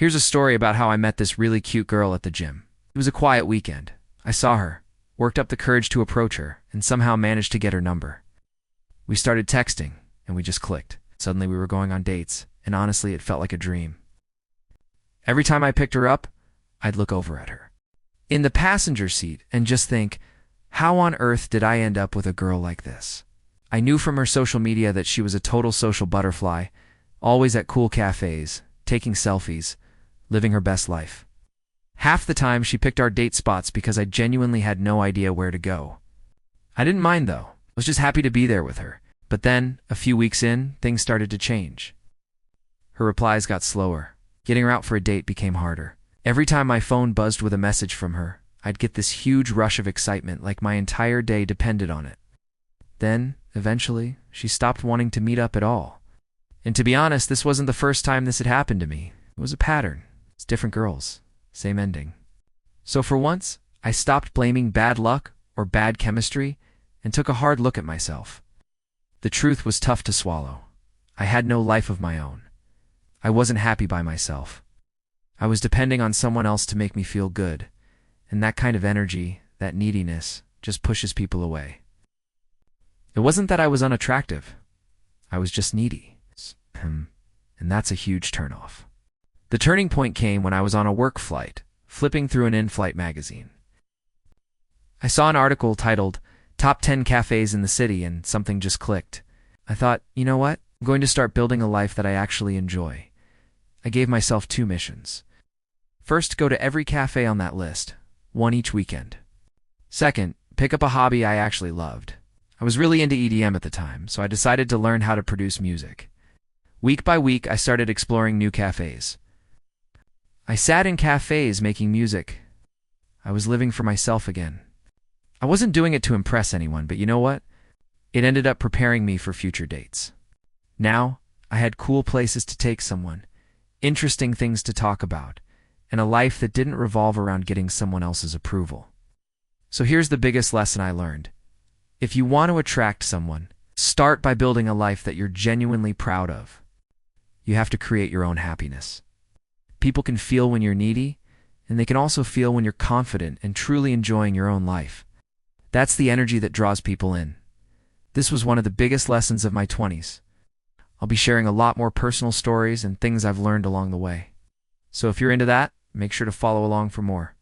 Here's a story about how I met this really cute girl at the gym. It was a quiet weekend. I saw her, worked up the courage to approach her, and somehow managed to get her number. We started texting, and we just clicked. Suddenly we were going on dates, and honestly it felt like a dream. Every time I picked her up, I'd look over at her in the passenger seat and just think, how on earth did I end up with a girl like this? I knew from her social media that she was a total social butterfly, always at cool cafes, taking selfies, living her best life. Half the time she picked our date spots because I genuinely had no idea where to go. I didn't mind though. I was just happy to be there with her. But then, a few weeks in, things started to change. Her replies got slower. Getting her out for a date became harder. Every time my phone buzzed with a message from her, I'd get this huge rush of excitement like my entire day depended on it. Then, eventually, she stopped wanting to meet up at all. And to be honest, this wasn't the first time this had happened to me. It was a pattern. It's different girls. Same ending. So for once, I stopped blaming bad luck or bad chemistry and took a hard look at myself. The truth was tough to swallow. I had no life of my own. I wasn't happy by myself. I was depending on someone else to make me feel good, and that kind of energy, that neediness, just pushes people away. It wasn't that I was unattractive. I was just needy. And that's a huge turnoff. The turning point came when I was on a work flight, flipping through an in-flight magazine. I saw an article titled, Top 10 Cafes in the City, and something just clicked. I thought, you know what? I'm going to start building a life that I actually enjoy. I gave myself 2 missions. First, go to every cafe on that list, 1 each weekend. Second, pick up a hobby I actually loved. I was really into EDM at the time, so I decided to learn how to produce music. Week by week, I started exploring new cafes. I sat in cafes making music. I was living for myself again. I wasn't doing it to impress anyone, but you know what? It ended up preparing me for future dates. Now, I had cool places to take someone, interesting things to talk about, and a life that didn't revolve around getting someone else's approval. So here's the biggest lesson I learned. If you want to attract someone, start by building a life that you're genuinely proud of. You have to create your own happiness. People can feel when you're needy, and they can also feel when you're confident and truly enjoying your own life. That's the energy that draws people in. This was one of the biggest lessons of my 20s. I'll be sharing a lot more personal stories and things I've learned along the way. So if you're into that, make sure to follow along for more.